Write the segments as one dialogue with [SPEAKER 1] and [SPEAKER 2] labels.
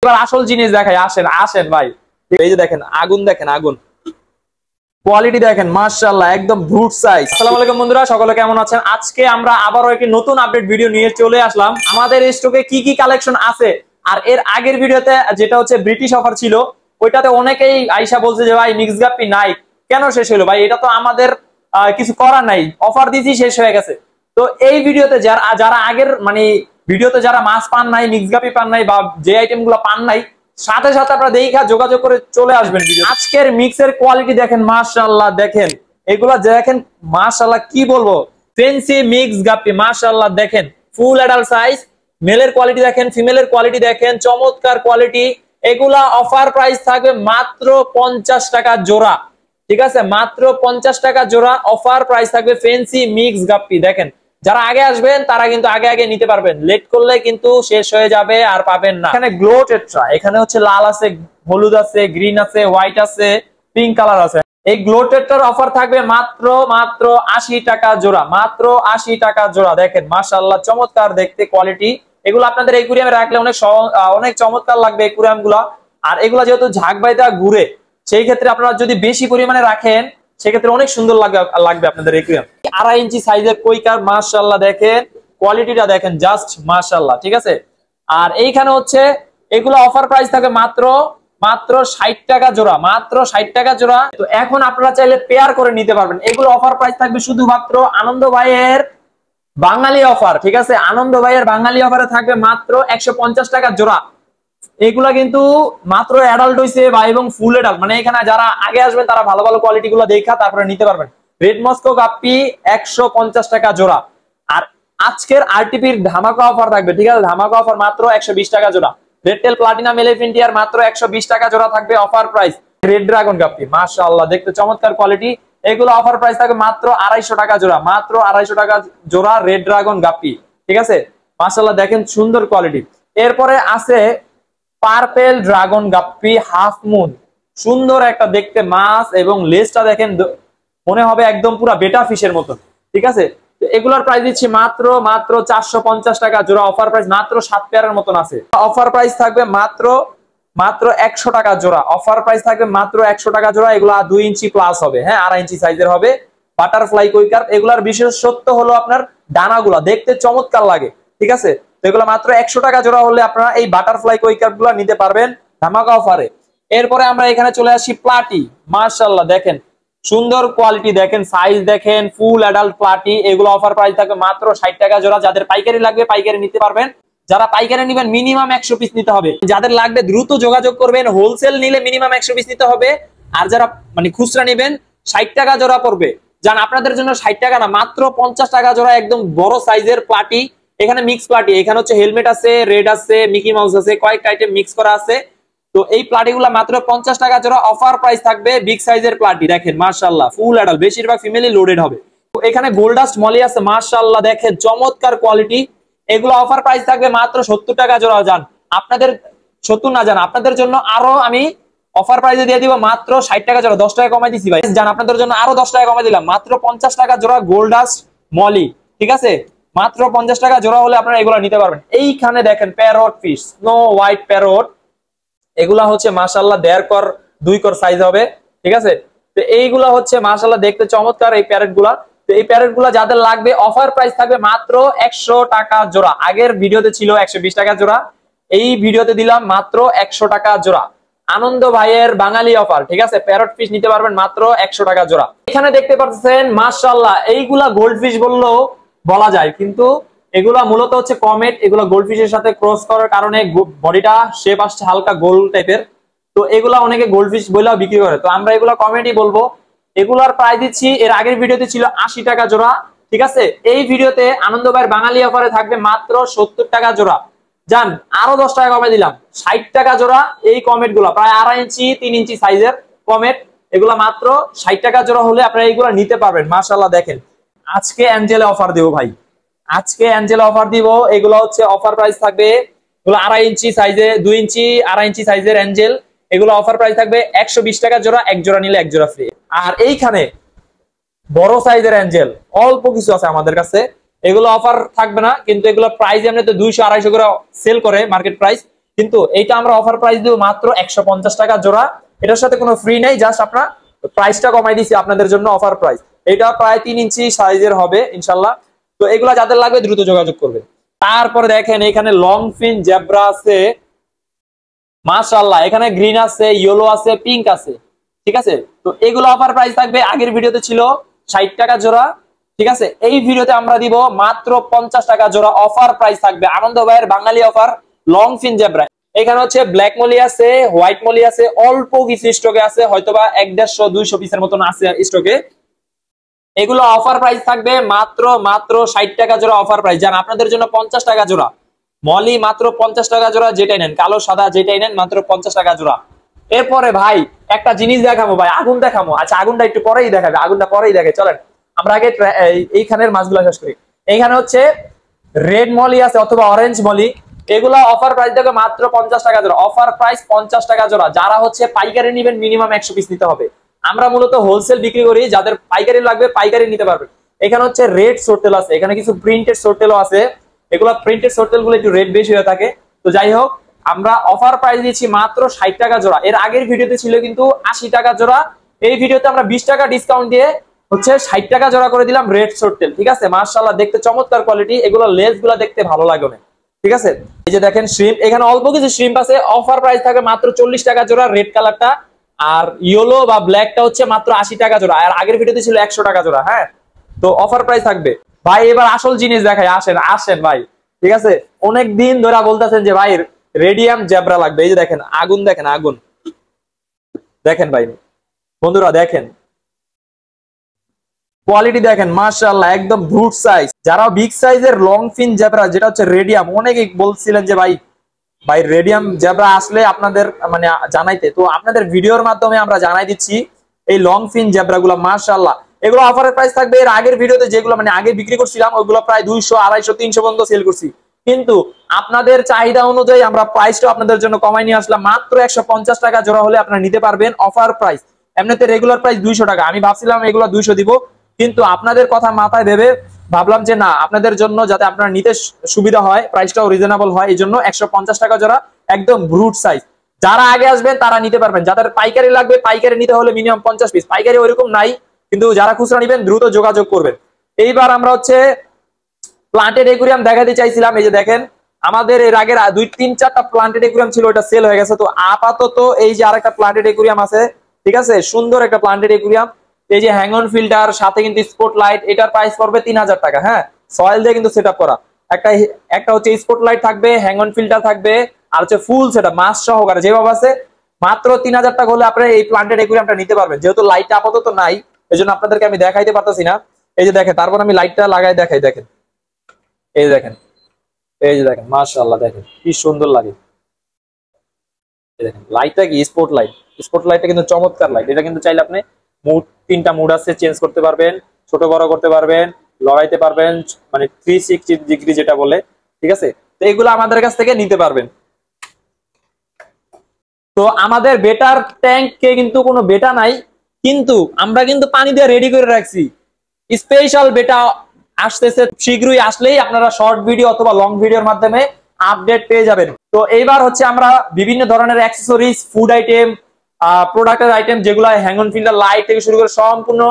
[SPEAKER 1] এবার আসল জিনিস দেখাই, আসেন আসেন ভাই। এই যে দেখেন আগুন, দেখেন আগুন, কোয়ালিটি দেখেন মাশাআল্লাহ একদম ব্রুট সাইজ। আসসালামু আলাইকুম বন্ধুরা, সকলে কেমন আছেন? আজকে আমরা আবারও একটি নতুন আপডেট ভিডিও নিয়ে চলে আসলাম। আমাদের স্টকে কি কি কালেকশন আছে, আর এর আগের ভিডিওতে যেটা হচ্ছে ব্রিটিশ অফার ছিল, ওইটাতে অনেকেই আইসা বলছে যে ভাই মিক্স গাপ্পি নাই, কেন শেষ হলো? ভাই এটা তো আমাদের কিছু করার নাই, অফার দিয়েছি শেষ হয়ে গেছে। তো এই ভিডিওতে যারা আগের মানে ভিডিওতে যারা মাছ পান নাই, মিক্স গাপ্পি পান নাই, বা যে আইটেম গুলো পান নাই, সাথে সাথে আপনারা দেখা যোগাযোগ করে চলে আসবেন ভিডিও। আজকের মিক্সের কোয়ালিটি দেখেন মাশাআল্লাহ, দেখেন এগুলা দেখেন মাশাআল্লাহ, কি বলবো, ফেন্সি মিক্স গাপ্পি মাশাআল্লাহ। দেখেন ফুল অ্যাডাল্ট সাইজ, মেলের কোয়ালিটি দেখেন, ফিমেলের কোয়ালিটি দেখেন, চমৎকার কোয়ালিটি। এগুলা অফার প্রাইস থাকবে মাত্র 50 টাকা জোড়া, ঠিক আছে? মাত্র 50 টাকা জোড়া অফার প্রাইস থাকবে ফেন্সি মিক্স গাপ্পি। দেখেন যারা আগে আসবেন তারা কিন্তু আগে আগে নিতে পারবেন, লেট করলে কিন্তু শেষ হয়ে যাবে, আর পাবেন না। এখানে গ্লো টেট্রা, এখানে হচ্ছে লাল আছে, হলুদ আছে, গ্রিন আছে, হোয়াইট আছে, পিঙ্ক কালার আছে। এই গ্লো টেট্রার অফার থাকবে মাত্র 80 টাকা জোড়া, মাত্র 80 টাকা জোড়া। দেখেন মাশাআল্লাহ চমৎকার দেখতে কোয়ালিটি। এগুলো আপনাদের একুরিয়ামে রাখলে অনেক চমৎকার লাগবে একুরিয়াম গুলা। আর এগুলা যেহেতু ঝাঁক বাইদা ঘুরে, সেই ক্ষেত্রে আপনারা যদি বেশি পরিমাণে রাখেন সেক্ষেত্রে অনেক সুন্দর লাগবে আপনাদের একুরিয়াম। 2.5 ইঞ্চি সাইজের কই কার্প মাশাআল্লাহ, দেখেন কোয়ালিটিটা দেখেন জাস্ট মাশাআল্লাহ, ঠিক আছে? আর এইখানে হচ্ছে এগুলো অফার প্রাইস থাকে মাত্র 60 টাকা জোড়া, মাত্র 60 টাকা জোড়া। তো এখন আপনারা চাইলে পেয়ার করে নিতে পারবেন। এগুলো অফার প্রাইস থাকবে শুধুমাত্র আনন্দ ভাইয়ের বাঙালি অফার, ঠিক আছে? আনন্দ ভাইয়ের বাঙালি অফারে থাকবে মাত্র 150 টাকা জোড়া। এগুলা কিন্তু মাত্র অ্যাডাল্ট হইছে বা এবং ফুল অ্যাডাল্ট, মানে এখানে যারা আগে আসবেন তারা ভালো ভালো কোয়ালিটি গুলো দেখা তারপরে নিতে পারবেন। রেড মস্কো গাপ্পি 150 টাকা জোড়া। আর আজকের আরটিপির ধামাকা অফার থাকবে, ঠিক আছে? ধামাকা অফার মাত্র 120 টাকা জোড়া। রেড টেল প্লাটিনাম এলিফ্যান্টিয়ার মাত্র 120 টাকা জোড়া থাকবে অফার প্রাইস। রেড ড্রাগন গাপ্পি মাশাআল্লাহ দেখতে চমৎকার কোয়ালিটি। এগুলো অফার প্রাইস থাকবে মাত্র 250 টাকা জোড়া, মাত্র 250 টাকা জোড়া রেড ড্রাগন গাপ্পি, ঠিক আছে? মাশাআল্লাহ দেখেন সুন্দর কোয়ালিটি। এরপরে আছে পার্পেল ড্রাগন গাপ্পি হাফ মুন, সুন্দর একটা দেখতে মাছ, এবং লেজটা দেখেন মনে হবে একদম পুরো বেটা ফিশের মতো, ঠিক আছে? তো এগুলোর প্রাইস দিচ্ছি মাত্র 450 টাকা জোড়া অফার প্রাইস, মাত্র 7 পেয়ারের মতন আছে। অফার প্রাইস থাকবে মাত্র 100 টাকা জোড়া, অফার প্রাইস থাকবে মাত্র 100 টাকা জোড়া। এগুলো 2 ইঞ্চি প্লাস হবে, হ্যাঁ 2.5 ইঞ্চি সাইজের হবে। বাটারফ্লাই কই কার্প, এগুলার বিশেষত্ব হলো আপনার ডানাগুলা দেখতে চমৎকার লাগে, ঠিক আছে? তো এগুলো মাত্র 100 টাকা জোড়া হলে আপনারা এই বাটারফ্লাই কই কার্প গুলো নিতে পারবেন ধামাকা অফারে। এরপরে আমরা এখানে চলে আসি প্লাটি, মাশাআল্লাহ দেখেন সুন্দর কোয়ালিটি, দেখেন সাইজ দেখেন, ফুল অ্যাডাল্ট প্লাটি। এগুলো অফার প্রাইস থাকবে মাত্র 60 টাকা জোড়া। যাদের পাইকারি লাগবে পাইকারি নিতে পারবেন, যারা পাইকারি নেবেন মিনিমাম 100 পিস নিতে হবে। যাদের লাগবে দ্রুত যোগাযোগ করবেন, হোলসেল নিলে মিনিমাম 100 পিস নিতে হবে। আর যারা মানে খুচরা নেবেন 60 টাকা জোড়া পড়বে। জান আপনাদের জন্য 60 টাকা না, মাত্র 50 টাকা জোড়া একদম বড় সাইজের প্লাটি। এখানে মিক্স প্লাটি, এখানে হচ্ছে হেলমেট আছে, রেড আছে, মিকি মাউস আছে, কয়েকটা আইটেম মিক্স করা আছে। তো এই প্লাটিগুলো মাত্র 50 টাকা জোড়া অফার প্রাইস থাকবে। বিগ সাইজের প্লাটি দেখেন মাশাআল্লাহ ফুল অ্যাডাল্ট, বেশিরভাগ ফিমেলি লোডেড হবে। তো এখানে গোল্ডাস্ট মলি আছে মাশাআল্লাহ, দেখেন চমৎকার কোয়ালিটি। এগুলো অফার প্রাইস থাকবে মাত্র 70 টাকা জোড়া। জান আপনাদের 70 না, জান আপনাদের জন্য আরো আমি অফার প্রাইসে দিয়ে দিব মাত্র 60 টাকা জোড়া, 10 টাকা কমাই দিছি ভাই। জান আপনাদের জন্য আরো 10 টাকা কমাই দিলাম, মাত্র 50 টাকা জোড়া গোল্ডাস্ট মলি, ঠিক আছে? মাত্র 50 টাকা জোড়া হলে আপনারা এগুলো নিতে পারবেন। এইখানে দেখেন parrot fish, snow white parrot, এগুলা হচ্ছে মাশাআল্লাহ 1.5 কর 2 কর সাইজ হবে, ঠিক আছে? তো এইগুলা হচ্ছে মাশাআল্লাহ দেখতে চমৎকার এই প্যারেট গুলা। তো এই প্যারেট গুলা যাদের লাগবে অফার প্রাইস থাকবে মাত্র 100 টাকা জোড়া। আগের ভিডিওতে ছিল 120 টাকা জোড়া, এই ভিডিওতে দিলাম মাত্র 100 টাকা জোড়া। আনন্দ ভাইয়ের বাঙালি অফার, ঠিক আছে? প্যারট ফিশ নিতে পারবেন মাত্র 100 টাকা জোড়া। এখানে দেখতে পাচ্ছেন মাশাআল্লাহ এইগুলা গোল্ড ফিশ বললেও বলা যায়, কিন্তু এগুলা মূলত হচ্ছে কমেট। এগুলা গোল্ডফিশের সাথে ক্রস করার কারণে বডিটা শেপ আসছে হালকা গোল টাইপের। তো এগুলা অনেকে গোল্ডফিশ বলেও বিক্রি করে, তো আমরা এগুলা কমেটই বলবো। এগুলার প্রাইস দিচ্ছি, এর আগের ভিডিওতে ছিল 80 টাকা জোড়া, ঠিক আছে? এই ভিডিওতে আনন্দ ভাইয়ের বাঙালি অফারে থাকবে মাত্র 70 টাকা জোড়া। জান আরো 10 টাকা কমে দিলাম, 60 টাকা জোড়া। এই কমেট গুলা প্রায় 2.5 ইঞ্চি 3 ইঞ্চি সাইজের কমেট, এগুলা মাত্র 60 টাকা জোড়া হলে আপনারা এইগুলা নিতে পারবেন। মাশাআল্লাহ দেখেন আজকে অ্যাঞ্জেলে অফার দেবো ভাই, আজকে অ্যাঞ্জেল অফার দিব। এগুলো হচ্ছে অফার প্রাইস থাকবে, এগুলো 2.5 ইঞ্চি সাইজে, 2 ইঞ্চি 2.5 ইঞ্চি সাইজের অ্যাঞ্জেল। এগুলো অফার প্রাইস থাকবে 120 টাকা জোড়া, এক জোড়া নিলে এক জোড়া ফ্রি। আর এইখানে বড় সাইজের অ্যাঞ্জেল অল্প কিছু আছে আমাদের কাছে, এগুলো অফার থাকবে না, কিন্তু এগুলো প্রাইস এমনি তো 200-250 করে সেল করে মার্কেট প্রাইস, কিন্তু এইটা আমরা অফার প্রাইস দিব মাত্র 150 টাকা জোড়া। এটার সাথে কোনো ফ্রি নেই, জাস্ট আপনার প্রাইসটা কমাই দিছি আপনাদের জন্য অফার প্রাইস। এটা প্রায় 3 ইঞ্চি সাইজের হবে ইনশাল্লাহ। তো এগুলা যাদের লাগবে দ্রুত যোগাযোগ করবেন। তারপরে দেখেন এখানে লং ফিন জেব্রা আছে মাশাআল্লাহ, এখানে গ্রিন আছে, ইয়েলো আছে, পিঙ্ক আছে, ঠিক আছে। তো এগুলো অফার প্রাইস থাকবে, আগের ভিডিওতে ছিল 60 টাকা জোড়া, ঠিক আছে। এই ভিডিওতে আমরা দিব মাত্র 50 টাকা জোড়া অফার প্রাইস থাকবে। আনন্দ ভাইয়ের বাঙালি অফার লং ফিন জেব্রা। এখানে হচ্ছে ব্ল্যাক মলি আছে, হোয়াইট মলি আছে, অল্প কিছু স্টকে আছে, হয়তোবা 150-200 পিসের মতন আছে স্টকে। এগুলো অফার প্রাইস থাকবে মাত্র 60 টাকা জোড়া অফার প্রাইস। জান আপনাদের জন্য 50 টাকা জোড়া মলি, মাত্র 50 টাকা জোড়া, যেটাই নেন কালো সাদা যেটাই নেন মাত্র 50 টাকা জোড়া। এরপরে ভাই একটা জিনিস দেখাবো ভাই, আগুন দেখাবো। আচ্ছা আগুনটা একটু পরেই দেখাবে, আগুনটা পরেই দেখে, চলেন আমরা আগে এইখানের মাছগুলো শেষ করি। এইখানে হচ্ছে রেড মলি আছে অথবা অরেঞ্জ মলি, এগুলো অফার প্রাইস দেখবে মাত্র 50 টাকা জোড়া, অফার প্রাইস 50 টাকা জোড়া। যারা হচ্ছে পাইকারি নেবেন মিনিমাম 100 পিস নিতে হবে। আমরা মূলত হোলসেল বিক্রি করি, যাদের পাইকারি লাগবে পাইকারি নিতে পারবেন। এখানে হচ্ছে রেড সোর্টেল আছে, এখানে কিছু প্রিন্টেড সোর্টেলও আছে। এগুলো প্রিন্টেড সোর্টেল গুলো একটু রেট বেশি হয়ে থাকে। তো যাই হোক, আমরা অফার প্রাইস দিচ্ছি মাত্র 60 টাকা জোড়া। এর আগের ভিডিওতে ছিল কিন্তু 80 টাকা জোড়া, এই ভিডিওতে আমরা 20 টাকা ডিসকাউন্ট দিয়ে হচ্ছে 60 টাকা জোড়া করে দিলাম রেড সোর্টেল, ঠিক আছে। মাশাআল্লাহ দেখতে চমৎকার কোয়ালিটি, এগুলো লেস গুলা দেখতে ভালো লাগে না, ঠিক আছে। এই যে দেখেন শ্রিম্প, এখানে অল্প কিছু শ্রিম্প আছে, অফার প্রাইস থাকে মাত্র 40 টাকা জোড়া রেড কালারটা, আর ইয়েলো বা ব্ল্যাকটা হচ্ছে মাত্র 80 টাকা জোড়া, আর আগের ভিডিওতে ছিল 100 টাকা জোড়া। হ্যাঁ, তো অফার প্রাইস থাকবে ভাই। এবার আসল জিনিস দেখাই, আসেন আসেন ভাই, ঠিক আছে। অনেক দিন ধরে বলতেছেন যে ভাই রেডিয়াম জেব্রা লাগবে। এই যে দেখেন আগুন, দেখেন আগুন, দেখেন ভাই বন্ধুরা, দেখেন কোয়ালিটি দেখেন মাশাআল্লাহ, একদম ব্রুট সাইজ। যারা বিগ সাইজের লং ফিন জেব্রা যেটা হচ্ছে রেডিয়াম, অনেকেই বলছিলেন যে ভাই ভাই রেডিয়াম জেব্রা আসলে আপনাদের মানে জানাইতে, তো আপনাদের ভিডিওর মাধ্যমে আমরা জানাই দিচ্ছি এই লং ফিন জেব্রা গুলা মাশাআল্লাহ। এগুলো অফারের প্রাইস থাকবে, এর আগের ভিডিওতে যেগুলো মানে আগে বিক্রি করছিলাম ওইগুলো প্রায় 200, 250, 300 পর্যন্ত সেল করছি। কিন্তু আপনাদের চাহিদা অনুযায়ী আমরা প্রাইসটা আপনাদের জন্য কমাই নিয়ে আসলাম, মাত্র 150 টাকা জোড়া হলে আপনারা নিতে পারবেন অফার প্রাইস। এমনিতে রেগুলার প্রাইস 200 টাকা, আমি ভাবছিলাম এগুলো 200 দিব, কিন্তু আপনাদের কথা মাথায় ভেবে ভাবলাম যে না, আপনাদের জন্য যাতে আপনারা নিতে সুবিধা হয়, প্রাইসটাও রিজনেবল হয়, এই জন্য 150 টাকা জোড়া, একদম ব্রুট সাইজ। যারা আগে আসবেন তারা নিতে পারবেন, যাদের পাইকারি লাগবে পাইকারি নিতে হলে মিনিমাম 50 পিস, পাইকারি ওইরকম নাই, কিন্তু যারা খুচরা নিবেন দ্রুত যোগাযোগ করবেন। এইবার আমরা হচ্ছে প্লান্টেড একুরিয়াম দেখাতে চাইছিলাম। এই যে দেখেন আমাদের এর আগের 2-3-4টা প্লান্টেড একুরিয়াম ছিল, ওটা সেল হয়ে গেছে। তো আপাতত এই যে আরেকটা প্লান্টেড একুরিয়াম আছে, ঠিক আছে, সুন্দর একটা প্লান্টেড একুরিয়াম। এই যে হ্যাং অন ফিল্টার সাথে কিন্তু স্পট লাইট, এটার প্রাইস পড়বে 3000 টাকা। হ্যাঁ, সয়েল দিয়ে কিন্তু সেটআপ করা। একটা হচ্ছে স্পট লাইট থাকবে, হ্যাং অন ফিল্টার থাকবে, আর হচ্ছে ফুল সেটআপ মাছ সহকারে যেভাবে আছে। মাত্র 3000 টাকা হলে আপনারা এই প্লান্টেড একুরিয়ামটা নিতে পারবেন। যেহেতু লাইটটা আপাতত নাই, এজন্য আপনাদেরকে আমি দেখাইতে পারতেছি না। এই যে দেখেন, তারপর আমি লাইটটা লাগাই দেখাই, দেখেন এই যে দেখেন, এই যে দেখেন মাশাআল্লাহ, দেখেন কি সুন্দর লাগে। এই দেখেন লাইটটা কি স্পট লাইট, স্পট লাইটটা কিন্তু চমৎকার লাইট। এটা কিন্তু চাইলে আপনি মুড, 3টা মুড আছে, চেঞ্জ করতে পারবেন, ছোট বড় করতে পারবেন, লড়াইতে পারবেন, মানে 360 ডিগ্রি যেটা বলে, ঠিক আছে। তো এগুলো আমাদের কাছ থেকে নিতে পারবেন। তো আমাদের বেটার ট্যাঙ্কে কিন্তু কোনো বেটা নাই, কিন্তু আমরা কিন্তু পানি দিয়ে রেডি করে রাখছি। স্পেশাল বেটা আসতেছে শীঘ্রই, আসলেই আপনারা শর্ট ভিডিও অথবা লং ভিডিওর মাধ্যমে আপডেট পেয়ে যাবেন। তো এইবার হচ্ছে আমরা বিভিন্ন ধরনের অ্যাক্সেসরিজ, ফুড আইটেম, প্রোডাক্টের আইটেম, যেগুলো হ্যাং অন ফিল্টার, লাইট থেকে শুরু করে সম্পূর্ণ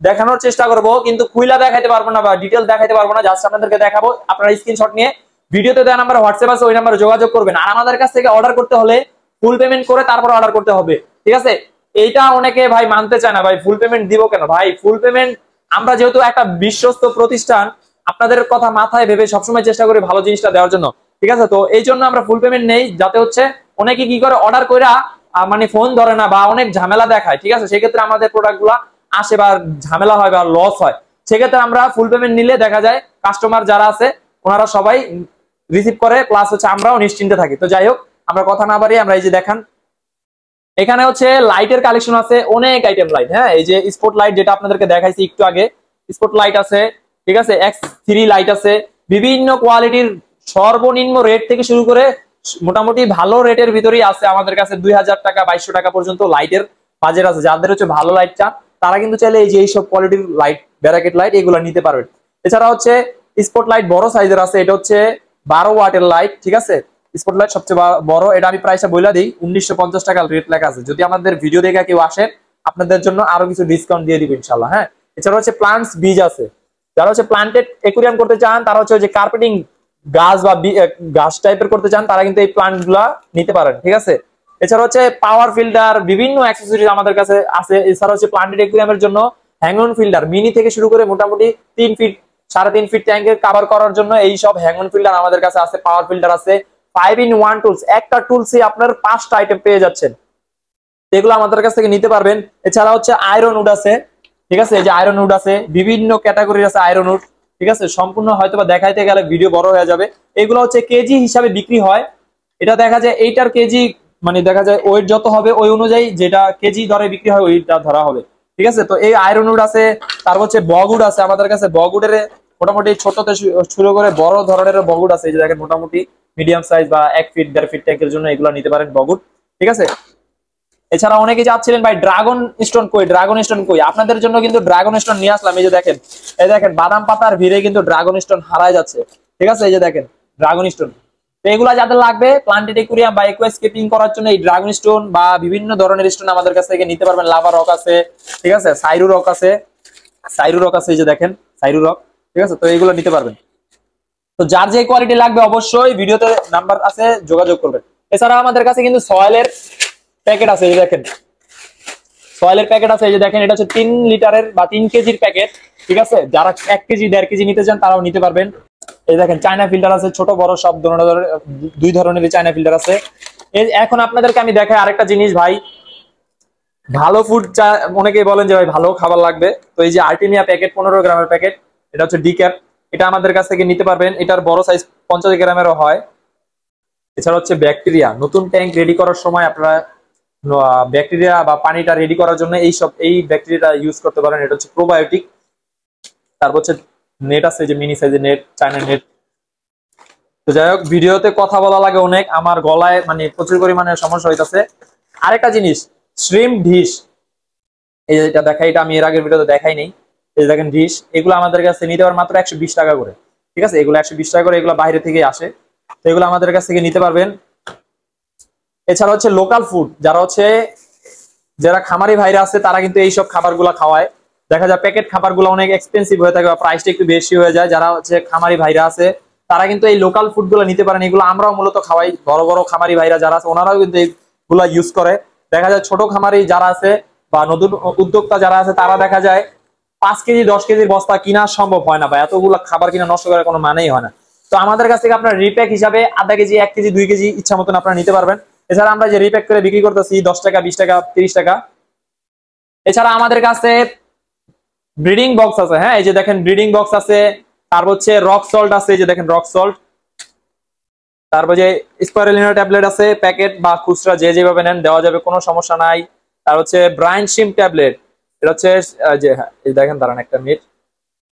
[SPEAKER 1] দেখানোর চেষ্টা করব, কিন্তু খুইলা দেখাইতে পারবো না বা ডিটেইলস দেখাইতে পারবো না, জাস্ট আপনাদেরকে দেখাবো। আপনারা স্ক্রিনশট নিয়ে ভিডিওতে দেওয়া নাম্বার হোয়াটসঅ্যাপ আছে, ওই নাম্বারে যোগাযোগ করবেন। আর আমাদের কাছ থেকে অর্ডার করতে হলে ফুল পেমেন্ট করে তারপর অর্ডার করতে হবে, ঠিক আছে। এইটা অনেকে ভাই মানতে চায় না, ভাই ফুল পেমেন্ট দিব কেন? ভাই ফুল পেমেন্ট, আমরা যেহেতু একটা বিশ্বস্ত প্রতিষ্ঠান, আপনাদের কথা মাথায় ভেবে সবসময় চেষ্টা করি ভালো জিনিসটা দেওয়ার জন্য, ঠিক আছে। তো এই জন্য আমরা ফুল পেমেন্ট নেই, যাতে হচ্ছে অনেকে কি করে অর্ডার কইরা মানে ফোন ধরে না বা অনেক ঝামেলা দেখায়, ঠিক আছে। সেক্ষেত্রে আমাদের প্রোডাক্ট গুলা আসে বা ঝামেলা হয় বা লস হয়, সেক্ষেত্রে আমরা ফুল পেমেন্ট নিলে দেখা যায় কাস্টমার যারা আছে ওনারা সবাই রিসিভ করে, প্লাস হচ্ছে আমরাও নিশ্চিন্তে থাকি। তো যাই হোক, আমরা কথা না বাড়িয়ে আমরা এই যে দেখান, এখানে হচ্ছে লাইটের কালেকশন আছে, অনেক আইটেম লাইট। হ্যাঁ, এই যে স্পট লাইট যেটা আপনাদেরকে দেখাইছি একটু আগে, স্পট লাইট আছে, ঠিক আছে, X3 লাইট আছে, বিভিন্ন কোয়ালিটির, সর্বনিম্ন রেট থেকে শুরু করে মোটামুটি ভালো রেটের ভিতরেই আছে আমাদের কাছে। 2000 টাকা 2200 টাকা পর্যন্ত লাইটের বাজেট আছে। যাদের হচ্ছে ভালো লাইট চান তারা কিন্তু চাইলে এই যে এইসব কোয়ালিটির লাইট, ব্যারাকেট লাইট, এগুলো নিতে পারবেন। এছাড়া হচ্ছে স্পট লাইট বড় সাইজের আছে, এটা হচ্ছে 12 ওয়াটের লাইট, ঠিক আছে। স্পটলাইট সবচেয়ে বড়, এটা আমি প্রাইসটা বইলা দিই, 1950 টাকা রেট লেখা আছে। যদি আমাদের ভিডিও দেখে কেউ আসেন আপনাদের জন্য আরো কিছু ডিসকাউন্ট দিয়ে দিব ইনশাআল্লাহ। হ্যাঁ, এছাড়া হচ্ছে প্লান্টস বীজ আছে, যারা হচ্ছে প্লান্টেড একুরিয়াম করতে চান, তারা হচ্ছে যে কার্পেটিং গাছ বা গাছ টাইপের করতে চান, তারা কিন্তু এই প্লান্ট গুলা নিতে পারেন। ঠিক আছে, এছাড়া হচ্ছে পাওয়ার ফিল্টার, বিভিন্ন অ্যাক্সেসরিজ আমাদের কাছে আছে। এছাড়া হচ্ছে প্লান্টেড একুরিয়ামের জন্য হ্যাংঅন ফিল্টার মিনি থেকে শুরু করে মোটামুটি 3 ফিট 3.5 ফিট ট্যাঙ্কের কভার করার জন্য এই সব হ্যাংঅন ফিল্টার আমাদের কাছে আছে। পাওয়ার ফিল্টার আছে, 5-in-1 টুলস, একটা টুলসে আপনার 5টা আইটেম পেয়ে যাচ্ছেন, এগুলো আমাদের কাছ থেকে নিতে পারবেন। এছাড়া হচ্ছে আয়রন উড আছে, ঠিক আছে, এই যে আয়রন উড আছে, বিভিন্ন ক্যাটাগরির আছে আয়রন উড। ঠিক আছে, সম্পূর্ণ হয়তোবা দেখাইতে গেলে ভিডিও বড় হয়ে যাবে। এগুলো হচ্ছে কেজি হিসাবে বিক্রি হয়। এটা দেখা যায় এইটার কেজি মানে দেখা যায় ওয়েট যত হবে ওই অনুযায়ী যেটা কেজি দরে বিক্রি হয় ওইটা ধরা হবে। ঠিক আছে, তো এই আয়রন উড আছে, তারপর হচ্ছে বগুড আছে আমাদের কাছে। বগুডের মোটামুটি ছোটতে শুরু করে বড় ধরনের বগুড আছে, এই যে দেখেন মোটামুটি মিডিয়াম সাইজ বা 1 ফিট 1.5 ফিট ট্যাঙ্কের জন্য এগুলো নিতে পারেন বগুড। ঠিক আছে, এছাড়া অনেকে চাচ্ছিলেন ভাই ড্রাগন স্টোন কই, ড্রাগন স্টোন কই, আপনাদের জন্য কিন্তু ড্রাগন স্টোন নিয়ে আসলাম। এই যে দেখেন, এই দেখেন বাদাম পাতার ভিড়ে কিন্তু ড্রাগন স্টোন হারায় যাচ্ছে। ঠিক আছে, এই যে দেখেন ড্রাগন স্টোন, তো এগুলা যাদের লাগবে প্লান্টেড একুরিয়াম বা একুয়াস্কেপিং করার জন্য এই ড্রাগন স্টোন বা বিভিন্ন ধরনের স্টোন আমাদের কাছ থেকে নিতে পারবেন। লাভা রক আছে, ঠিক আছে, সাইরু রক আছে, সাইরু রক আছে, এই যে দেখেন সাইরু রক। ঠিক আছে, তো এইগুলো নিতে পারবেন। তো যার যে কোয়ালিটি লাগবে অবশ্যই ভিডিওতে নাম্বার আছে, যোগাযোগ করবেন। এছাড়া আমাদের কাছে কিন্তু সয়েলের প্যাকেট আছে, এই যে দেখেন সয়েলের প্যাকেট আছে, এই যে দেখেন এটা হচ্ছে 3 লিটারের বা 3 কেজির প্যাকেট। ঠিক আছে, যারা 1 কেজি 1.5 কেজি নিতে চান তারাও নিতে পারবেন। এই দেখেন চায়না ফিল্টার আছে, ছোট বড় সব ধরনের, 2 ধরনের চায়না ফিল্টার আছে। এখন আপনাদেরকে আমি দেখাই আরেকটা জিনিস ভাই, ভালো ফুড অনেকেই বলেন যে ভাই ভালো খাবার লাগবে, তো এই যে আর্টিমিয়া প্যাকেট 15 গ্রামের প্যাকেট, এটা হচ্ছে ডিক্যাপ, এটা আমাদের কাছ থেকে নিতে পারবেন। এটার বড় সাইজ 50 গ্রামেরও হয়। এছাড়া হচ্ছে ব্যাকটেরিয়া, নতুন ট্যাঙ্ক রেডি করার সময় আপনারা ব্যাকটেরিয়া বা পানিটা রেডি করার জন্য এই ব্যাকটেরিয়াটা ইউজ করতে পারেন, এটা হচ্ছে প্রোবায়োটিক। তারপর হচ্ছে নেট আছে, যে মিনি সাইজের নেট, চায়না নেট। তো যাই হোক, ভিডিওতে কথা বলা লাগে অনেক, আমার গলায় মানে প্রচুর পরিমাণে সমস্যা হইতাছে। আরেকটা জিনিস, শ্রিম ডিশ, এই যেটা দেখাই, এটা আমি এর আগের ভিডিওতে দেখাই নেই। এই দেখেন ডিশ, এগুলো আমাদের কাছে নিতে পারেন মাত্র 120 টাকা করে। ঠিক আছে, এগুলো 120 টাকা করে, এগুলো বাইরে থেকে আসে, তো এগুলো আমাদের কাছ থেকে নিতে পারবেন। এছাড়া হচ্ছে লোকাল ফুড, যারা খামারি ভাইরা আছে তারা কিন্তু এইসব খাবারগুলো খাওয়ায়। দেখা যায় প্যাকেট খাবারগুলো অনেক এক্সপেন্সিভ হয়ে থাকে বা প্রাইসটা একটু বেশি হয়ে যায়। যারা হচ্ছে খামারি ভাইরা আছে তারা কিন্তু এই লোকাল ফুডগুলো নিতে পারেন। এগুলো আমরাও মূলত খাওয়াই, বড় বড় খামারি ভাইরা যারা আছে ওনারাও কিন্তু এইগুলা ইউজ করে। দেখা যায় ছোট খামারি যারা আছে বা নতুন উদ্যোক্তা যারা আছে তারা দেখা যায় 5 কেজি 10 কেজির বস্তা কিনা সম্ভব হয় না, বা এতগুলো খাবার কিনা নষ্ট করার কোনো মানেই হয় না। তো আমাদের কাছ থেকে আপনার রিপ্যাক হিসাবে আধা কেজি 1 কেজি 2 কেজি ইচ্ছা মতন আপনারা নিতে পারবেন। এছাড়া আমরা যে রিপ্যাক করে বিক্রি করতেছি 10 টাকা 20 টাকা 30 টাকা। এছাড়া আমাদের কাছে ব্রিডিং বক্স আছে, হ্যাঁ এই যে দেখেন ব্রিডিং বক্স আছে। তারপর হচ্ছে রক সল্ট আছে, এই যে দেখেন রক সল্ট। তারপর যে স্পাইরুলিনা ট্যাবলেট আছে, প্যাকেট বা খুচরা যে যেভাবে নেন দেওয়া যাবে, কোনো সমস্যা নাই। তার হচ্ছে ব্রাইন শিম ট্যাবলেট, এটা হচ্ছে যে হ্যাঁ এই দেখেন দাঁড়ান একটা মিনিট,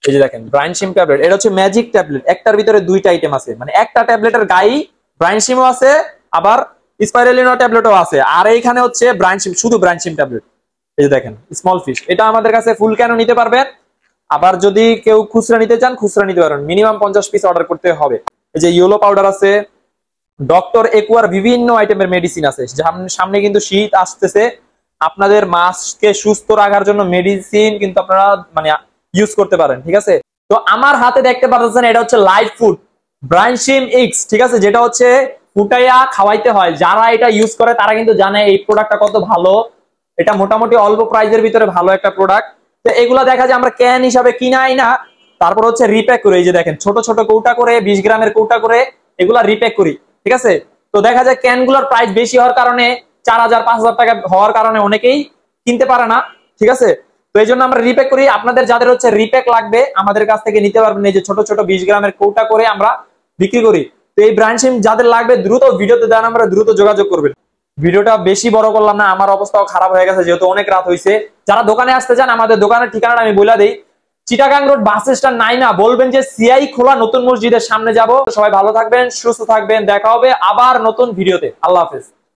[SPEAKER 1] এই যে দেখেন ব্রাইন শিম ট্যাবলেট, এটা হচ্ছে ম্যাজিক ট্যাবলেট। একটার ভিতরে 2টা আইটেম আছে, মানে একটা ট্যাবলেটের গায়ে ব্রাইন শিমও আছে আবার স্পাইরুলিনা ট্যাবলেটও আছে। আর এইখানে হচ্ছে ব্রাইন শিম, শুধু ব্রাইন শিম ট্যাবলেট। এই যে দেখেন স্মল ফিশ, এটা আমাদের কাছে ফুল ক্যানও নিতে পারবেন। আবার যদি কেউ খুচরা নিতে চান খুচরা নিতে পারবেন, মিনিমাম 50 পিস অর্ডার করতে হবে। এই যে ইয়েলো পাউডার আছে, ডক্টর একুয়ার বিভিন্ন আইটেমের মেডিসিন আছে। সামনে কিন্তু শীত আসতেছে, আপনাদের মাছকে সুস্থ রাখার জন্য মেডিসিন কিন্তু আপনারা মানে ইউজ করতে পারেন। ঠিক আছে, তো আমার হাতে দেখতে পাচ্ছেন এটা হচ্ছে লাইভ ফুড ব্রাইনশিম এক্স। ঠিক আছে, যেটা হচ্ছে ফুটাইয়া খাওয়াইতে হয়। যারা এটা ইউজ করে তারা কিন্তু জানে এই প্রোডাক্টটা কত ভালো। এটা মোটামুটি অল্প প্রাইজের ভিতরে ভালো একটা প্রোডাক্ট। তো এগুলা দেখা যায় আমরা ক্যান হিসাবে কিনাই না, তারপর হচ্ছে রিপ্যাক করি। এই যে দেখেন ছোট ছোট কৌটা করে 20 গ্রামের কৌটা করে এগুলা রিপ্যাক করি। ঠিক আছে, তো দেখা যায় ক্যানগুলোর প্রাইস বেশি হওয়ার কারণে 4000 5000 টাকা হওয়ার কারণে অনেকেই কিনতে পারে না। ঠিক আছে, তো এই জন্য আমরা রিপ্যাক করি। আপনাদের যাদের হচ্ছে রিপ্যাক লাগবে আমাদের কাছ থেকে নিতে পারবেন। এই যে ছোট ছোট 20 গ্রামের কৌটা করে আমরা বিক্রি করি। তো এই ব্রাইনশিম যাদের লাগবে দ্রুত ভিডিওতে দেন, আমরা দ্রুত যোগাযোগ করবেন। ভিডিওটা বেশি বড় করলাম না, আমার অবস্থাও খারাপ হয়ে গেছে যেহেতু অনেক রাত হয়েছে। যারা দোকানে আসতে চান আমাদের দোকানের ঠিকানাটা আমি বলে দিই, চিটাগাং রোড বাস স্ট্যান্ড নাই না, বলবেন যে সিআই খোলা নতুন মসজিদের সামনে যাব। সবাই ভালো থাকবেন, সুস্থ থাকবেন, দেখা হবে আবার নতুন ভিডিওতে। আল্লাহ হাফেজ।